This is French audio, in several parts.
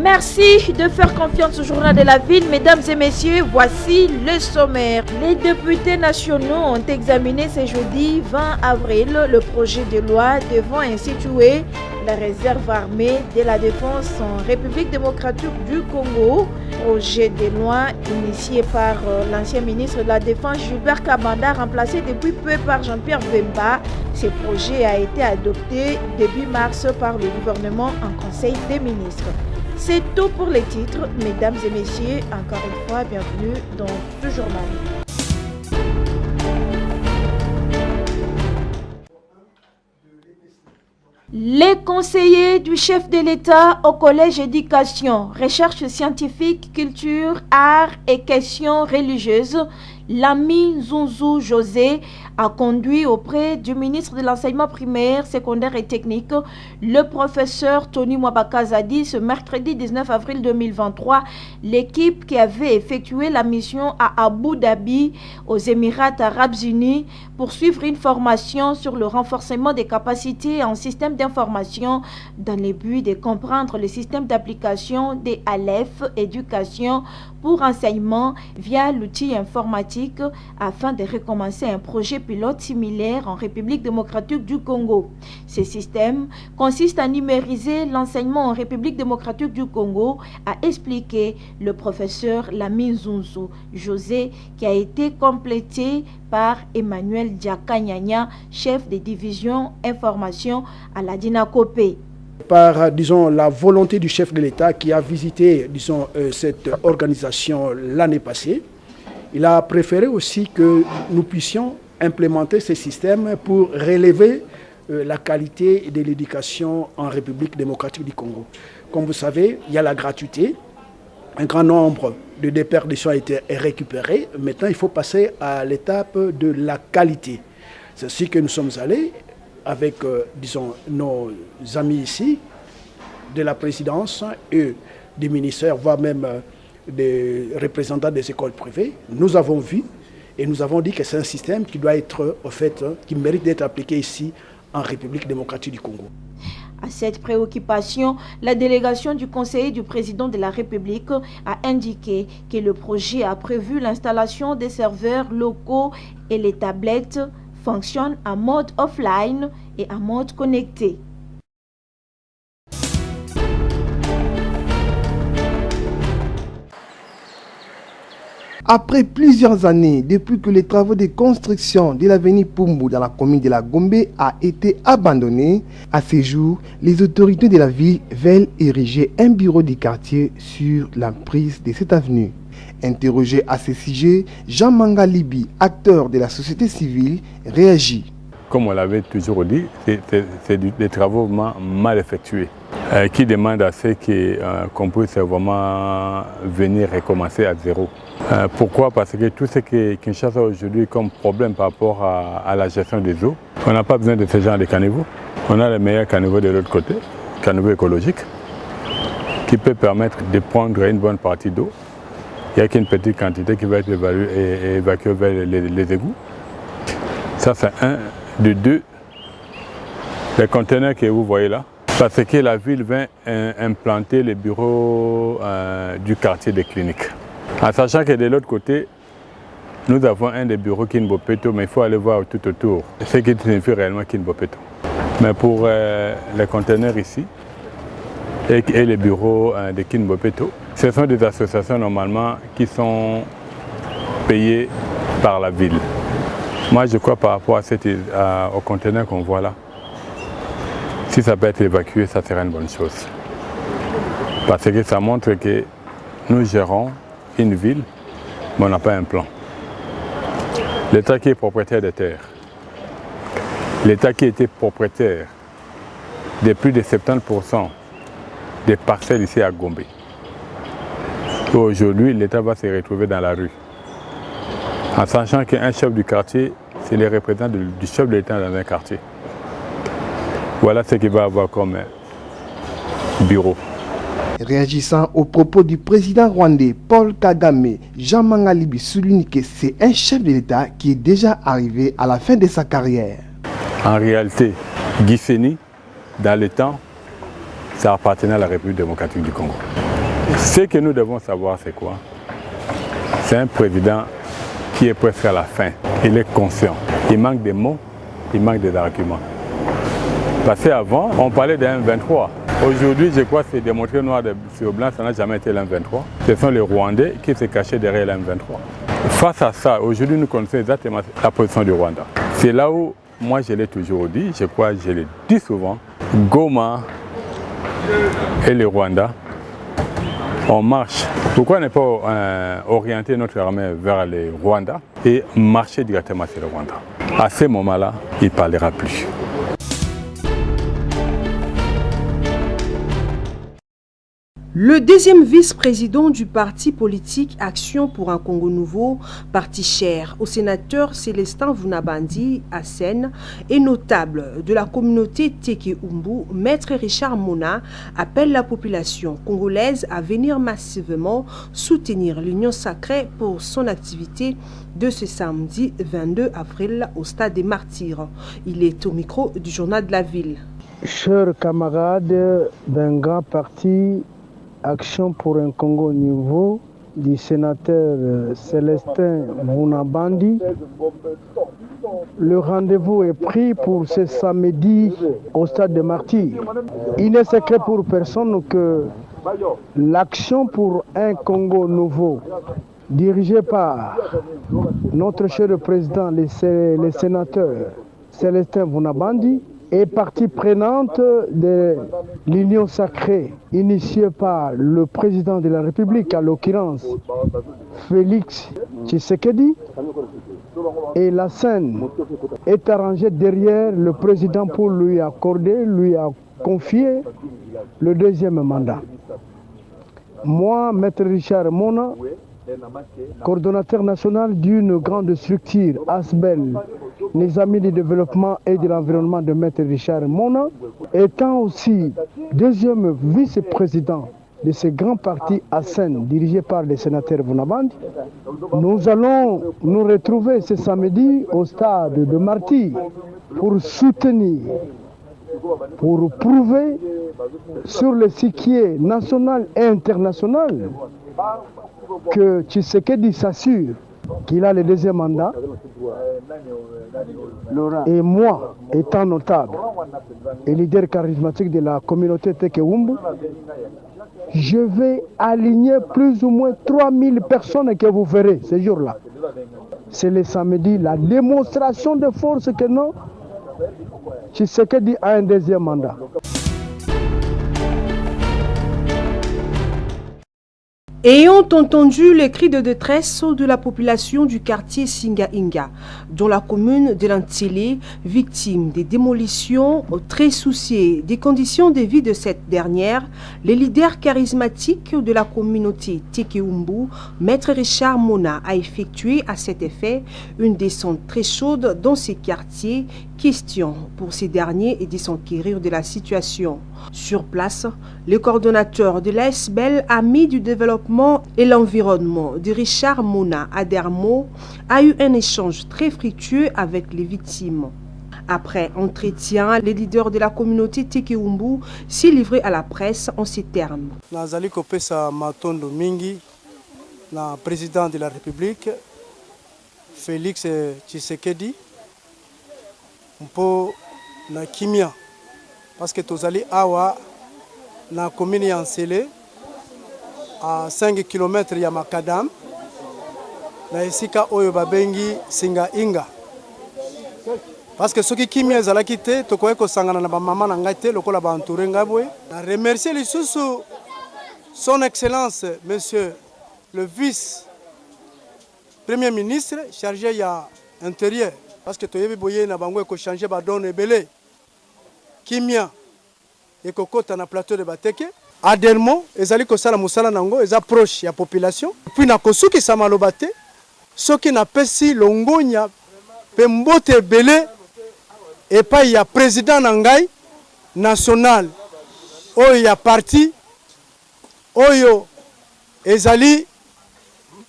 Merci de faire confiance au journal de la ville. Mesdames et messieurs, voici le sommaire. Les députés nationaux ont examiné ce jeudi 20 avril le projet de loi devant instituer la réserve armée de la défense en République démocratique du Congo. Projet de loi initié par l'ancien ministre de la Défense Gilbert Kabanda, remplacé depuis peu par Jean-Pierre Bemba. Ce projet a été adopté début mars par le gouvernement en Conseil des ministres. C'est tout pour les titres. Mesdames et messieurs, encore une fois, bienvenue dans ce journal. Les conseillers du chef de l'État au Collège éducation, recherche scientifique, culture, arts et questions religieuses, Lami Nzunzu José a conduit auprès du ministre de l'enseignement primaire, secondaire et technique, le professeur Tony Mwabakazadi, ce mercredi 19 avril 2023, l'équipe qui avait effectué la mission à Abu Dhabi, aux Émirats arabes unis, pour suivre une formation sur le renforcement des capacités en système d'information dans le but de comprendre le système d'application des ALEF, éducation pour enseignement via l'outil informatique afin de recommencer un projet pilote similaire en République démocratique du Congo. Ce système consiste à numériser l'enseignement en République démocratique du Congo, a expliqué le professeur Lami Nzunzu José, qui a été complété par Emmanuel Diakanyanya, chef de division information à la DINACOPé. Par, la volonté du chef de l'État qui a visité, cette organisation l'année passée, il a préféré aussi que nous puissions implémenter ces systèmes pour relever la qualité de l'éducation en République démocratique du Congo. Comme vous savez, il y a la gratuité. Un grand nombre de déperditions a été récupéré. Maintenant, il faut passer à l'étape de la qualité. C'est ainsi que nous sommes allés avec, nos amis ici, de la présidence et des ministères, voire même des représentants des écoles privées. Nous avons vu et nous avons dit que c'est un système qui doit être, qui mérite d'être appliqué ici en République démocratique du Congo. À cette préoccupation, la délégation du conseiller du président de la République a indiqué que le projet a prévu l'installation des serveurs locaux et les tablettes fonctionnent en mode offline et en mode connecté. Après plusieurs années, depuis que les travaux de construction de l'avenue Pumbu dans la commune de la Gombe a été abandonnés, à ce jour, les autorités de la ville veulent ériger un bureau du quartier sur l'emprise de cette avenue. Interrogé à ce sujet, Jean Mangalibi, acteur de la société civile, réagit. Comme on l'avait toujours dit, c'est des travaux mal effectués qui demandent à ce qu'on puisse vraiment venir recommencer à zéro. Pourquoi? Parce que tout ce que Kinshasa a aujourd'hui comme problème par rapport à la gestion des eaux, on n'a pas besoin de ce genre de caniveaux. On a le meilleur caniveau de l'autre côté, caniveau écologique, qui peut permettre de prendre une bonne partie d'eau. Il n'y a qu'une petite quantité qui va être évacuée vers les égouts. Ça, c'est un. De deux, les conteneurs que vous voyez là, parce que la ville vient implanter les bureaux du quartier des cliniques. En sachant que de l'autre côté, nous avons un des bureaux Kinbopeto, mais il faut aller voir tout autour ce qui signifie réellement Kinbopeto. Mais pour les conteneurs ici et les bureaux de Kinbopeto, ce sont des associations normalement qui sont payées par la ville. Moi, je crois par rapport au conteneur qu'on voit là, si ça peut être évacué, ça serait une bonne chose. Parce que ça montre que nous gérons une ville, mais on n'a pas un plan. L'État qui est propriétaire des terres, l'État qui était propriétaire de plus de 70% des parcelles ici à Gombe. Aujourd'hui, l'État va se retrouver dans la rue. En sachant qu'un chef du quartier, c'est le représentant du chef de l'État dans un quartier. Voilà ce qu'il va avoir comme bureau. Réagissant aux propos du président rwandais Paul Kagame, Jean Mangalibi souligne que c'est un chef de l'État qui est déjà arrivé à la fin de sa carrière. En réalité, Gisenyi, dans le temps, ça appartenait à la République démocratique du Congo. Ce que nous devons savoir, c'est quoi? C'est un président qui est presque à la fin. Il est conscient. Il manque des mots, il manque des arguments. Parce qu'avant, on parlait d'un 23. Aujourd'hui, je crois que c'est démontré noir sur blanc, ça n'a jamais été l'M23. Ce sont les Rwandais qui se cachaient derrière l'M23. Face à ça, aujourd'hui, nous connaissons exactement la position du Rwanda. C'est là où, moi, je l'ai toujours dit, je crois que je l'ai dit souvent, Goma et le Rwanda, on marche. Pourquoi ne pas orienter notre armée vers le Rwanda et marcher directement sur le Rwanda? À ce moment-là, il ne parlera plus. Le deuxième vice-président du parti politique Action pour un Congo Nouveau, parti cher au sénateur Célestin Vunabandi Hassen et notable de la communauté Teke-Umbu, Maître Richard Mona, appelle la population congolaise à venir massivement soutenir l'Union sacrée pour son activité de ce samedi 22 avril au Stade des Martyrs. Il est au micro du journal de la ville. Chers camarades d'un grand parti Action pour un Congo Nouveau du sénateur Célestin Vunabandi, le rendez-vous est pris pour ce samedi au Stade des Martyrs. Il n'est secret pour personne que l'Action pour un Congo Nouveau, dirigée par notre cher président, le sénateur Célestin Vunabandi, est partie prenante de l'Union sacrée initiée par le président de la République, à l'occurrence Félix Tshisekedi, et la scène est arrangée derrière le président pour lui confier le deuxième mandat. Moi, Maître Richard Mona, coordonnateur national d'une grande structure, ASBEL, les Amis du développement et de l'environnement de Maître Richard Mona, étant aussi deuxième vice-président de ce grand parti ASEN dirigé par le sénateur Vunabandi, nous allons nous retrouver ce samedi au Stade de Martyrs pour soutenir, pour prouver sur le l'échiquier national et international que Tshisekedi s'assure qu'il a le deuxième mandat. Et moi, étant notable et leader charismatique de la communauté Teke-Umbu, je vais aligner plus ou moins 3000 personnes que vous verrez ce jour-là. C'est le samedi, la démonstration de force que non, Tshisekedi a un deuxième mandat. Ayant entendu les cris de détresse de la population du quartier Singa-Inga, dont la commune de Lantélé, victime des démolitions, très souciée des conditions de vie de cette dernière, le leader charismatique de la communauté Teke-Umbu, Maître Richard Mona, a effectué à cet effet une descente très chaude dans ces quartiers. Question pour ces derniers et de s'enquérir de la situation. Sur place, le coordonnateur de l'ASBEL, Amis du développement et l'environnement de Richard Mona Adermo, a eu un échange très fructueux avec les victimes. Après entretien, les leaders de la communauté Teke-Umbu s'est livré à la presse en ces termes. Nazali kopesa matondo mingi na président de la République Félix Tshisekedi mpo na kimia parce que tozali awa na commune ya Nsele à 5 km ya Makadam na esika oyo babengi Singa-Inga parce que soki kimia ezalaki te tokoki kosangana na bamama na ngai te lokola baentoure ngai boye. Na remercier lisusu son excellence monsieur le vice premier ministre chargé ya intérieur parce que toyebi boye na bango eko changer ba donne ebele kimia ekokota na plateau de Bateke Adermo ezali kosala musala nango eza proche ya population puis na kosuki sa maloba te soki na pesi longonya pe mbote ebele epai ya président na ngai national oyo ya parti oyo ezali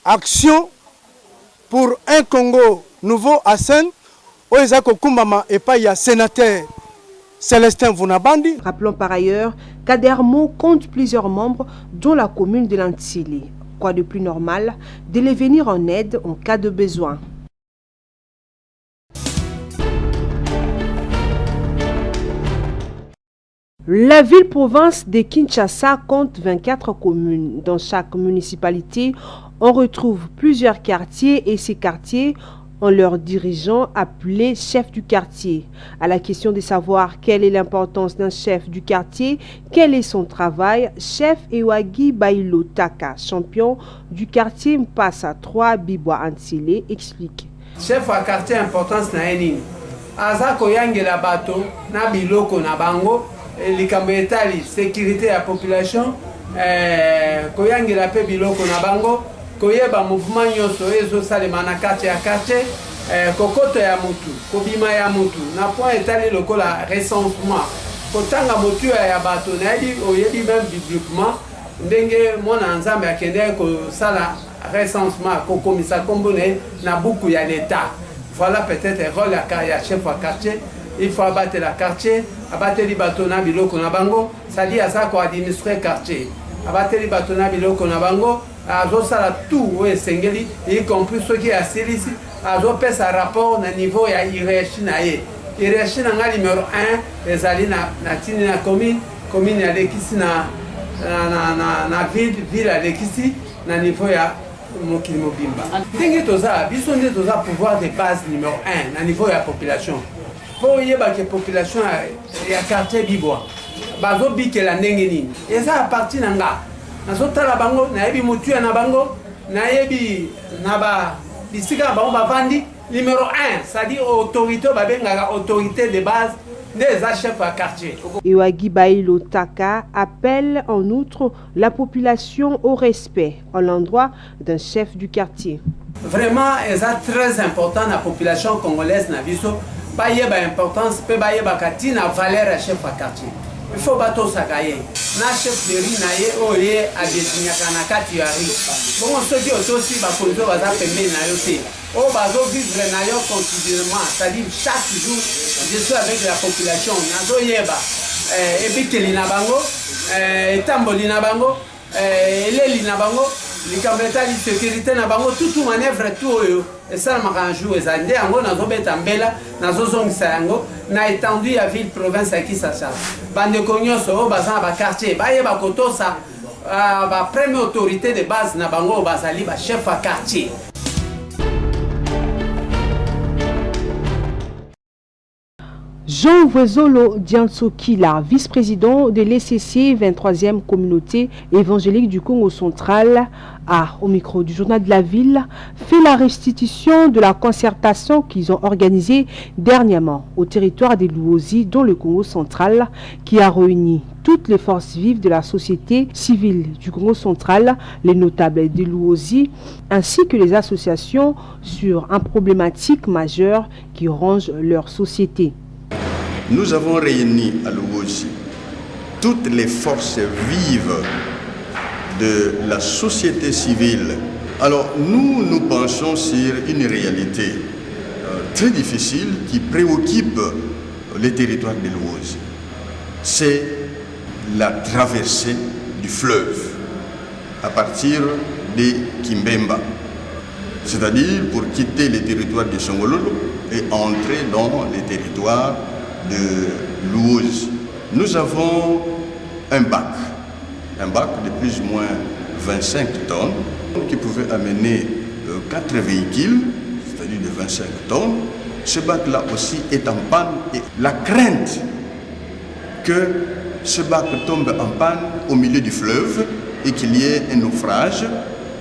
Action pour un Congo Nouveau ASEN oyo ezali kokumbama epai ya sénateur Célestin Vunabandi. Rappelons par ailleurs qu'Adermo compte plusieurs membres, dont la commune de l'Antillé. Quoi de plus normal de les venir en aide en cas de besoin. La ville-province de Kinshasa compte 24 communes. Dans chaque municipalité, on retrouve plusieurs quartiers et ces quartiers ont leurs dirigeants appelés chefs du quartier. À la question de savoir quelle est l'importance d'un chef du quartier, quel est son travail, chef Ewagi Bailo Taka, champion du quartier Mpassa 3 Bibwa Antillé, explique. Chef à quartier importance na enini. Aza koyangela bato na biloko na bango likambo etali sécurité ya population koyangela pe biloko na bango koyeba mouvement nyonso ezosalema na quartier ya quartier kokoto ya mutu kobima ya mutu na point etali lokola recensement kotanga motu ya bato na oyebi même bibliquement ndenge mwana nzambe akende kosala recensement kokomisa kombo na buku ya l'état. Voilà peut-être un rôle à chef à quartier. Il faut abattre la quartier, abattre les bateaux na biloko na bango, c'est-à-dire à ça qu'on administre quartier. Abattre les bateaux na biloko na bango, azo sala tout ouais sengeli, y compris ceux qui assis ici, azo pèse sa rapport na niveau ya hiérarchie na ye. Hiérarchie na nga numéro 1, les ali na tini na commune ya lekisi na ville ya lekisi na niveau ya mokili mobimba. Ndenge toza biso nde toza pouvoir de base numéro 1 na niveau ya population. Pour yeba que population ya quartier Bibwa bazo bikela ndenge nini. Eza a partir na nga. Nazotala bango na yebi mutu na bango na yebi na ba bisika bango bavandi numéro 1, c'est-à-dire autorité babengaka autorité de base des chefs à quartier. Ewagi Bailo Taka appelle en outre la population au respect à l'endroit d'un chef du quartier. Vraiment, c'est très important la population congolaise na biso ba yeba importance pe ba yeba katina valeur à chef à quartier. Il faut bato sakaye na chef de riz na ye oye a désigner na kati ya riz. Bon ceux qui aussi ba konzo baza pembe na yo te. O bazo vivre na yo quotidiennement, c'est-à-dire chaque jour je suis avec la population nazo yeba ebikeli na bango etamboli na bango eleli na bango likambo etali sécurité na bango tout manœuvre tout oyo esalamaka un jour ezali nde yango nazobeta mbela nazozongisa yango na étendue ya ville province ya Kinshasa. Bandeko nyonso oyo baza na baquartier bayeba kotosa bapremière autorité de base na bango oyo bazali bachef à quartier. Jean Vwezolo Diansokila, vice-président de l'ECC 23e communauté évangélique du Congo central, au micro du journal de la ville, fait la restitution de la concertation qu'ils ont organisée dernièrement au territoire des Luozi, dans le Congo central, qui a réuni toutes les forces vives de la société civile du Congo central, les notables des Luozi, ainsi que les associations sur un problématique majeure qui ronge leur société. Nous avons réuni à Luozi toutes les forces vives de la société civile. Alors nous pensons sur une réalité très difficile qui préoccupe les territoires de Luozi. C'est la traversée du fleuve à partir de Kimbemba. C'est-à-dire pour quitter les territoires de Songololo et entrer dans les territoires de Luozi. Nous avons un bac de plus ou moins 25 tonnes qui pouvait amener 4 véhicules, c'est-à-dire de 25 tonnes. Ce bac-là aussi est en panne et la crainte que ce bac tombe en panne au milieu du fleuve et qu'il y ait un naufrage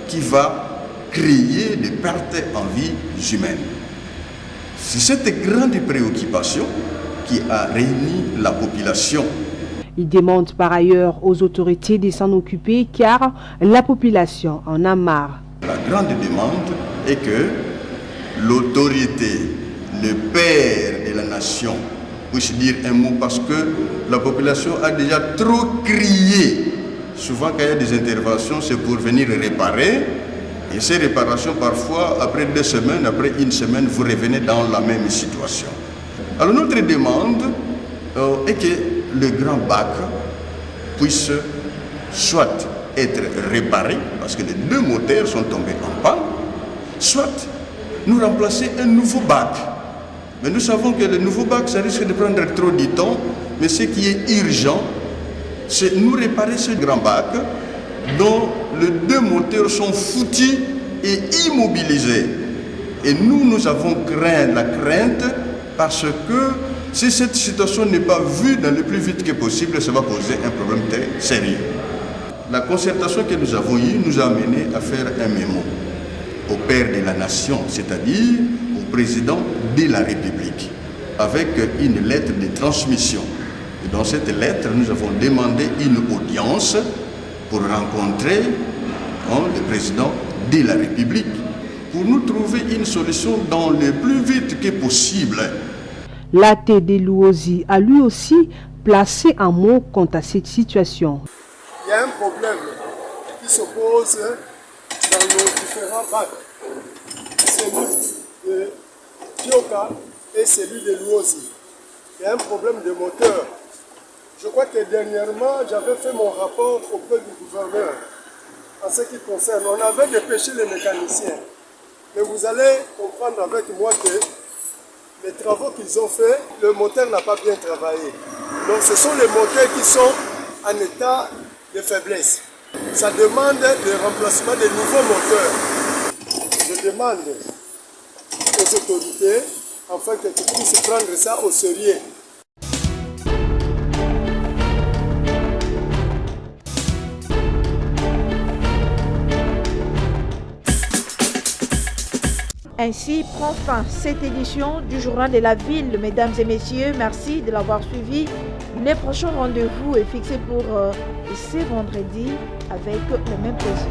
qui va créer des pertes en vies humaines. C'est cette grande préoccupation qui a réuni la population. Il demande par ailleurs aux autorités de s'en occuper car la population en a marre. La grande demande est que l'autorité, le père de la nation, puisse dire un mot parce que la population a déjà trop crié. Souvent quand il y a des interventions, c'est pour venir réparer. Et ces réparations, parfois, après 2 semaines, après 1 semaine, vous revenez dans la même situation. Alors notre demande et que le grand bac puisse soit être réparé, parce que les deux moteurs sont tombés en panne, soit nous remplacer un nouveau bac. Mais nous savons que le nouveau bac, ça risque de prendre trop de temps, mais ce qui est urgent, c'est nous réparer ce grand bac dont les deux moteurs sont foutus et immobilisés. Et nous avons la crainte parce que si cette situation n'est pas vue dans le plus vite que possible, ça va poser un problème très sérieux. La concertation que nous avons eue nous a amené à faire un mémo au père de la nation, c'est-à-dire au président de la République, avec une lettre de transmission. Et dans cette lettre, nous avons demandé une audience pour rencontrer le président de la République, pour nous trouver une solution dans le plus vite que possible. L'athée de Luozi a lui aussi placé un mot quant à cette situation. Il y a un problème qui se pose dans nos différents bacs. Celui de Kyoka et celui de Luozi. Il y a un problème de moteur. Je crois que dernièrement, j'avais fait mon rapport auprès du gouverneur en ce qui concerne. On avait dépêché les mécaniciens. Mais vous allez comprendre avec moi que les travaux qu'ils ont faits, le moteur n'a pas bien travaillé. Donc ce sont les moteurs qui sont en état de faiblesse. Ça demande le remplacement de nouveaux moteurs. Je demande aux autorités afin que tu puisses prendre ça au sérieux. Ainsi prend fin cette édition du Journal de la Ville. Mesdames et messieurs, merci de l'avoir suivi. Le prochain rendez-vous est fixé pour ce vendredi avec le même plaisir.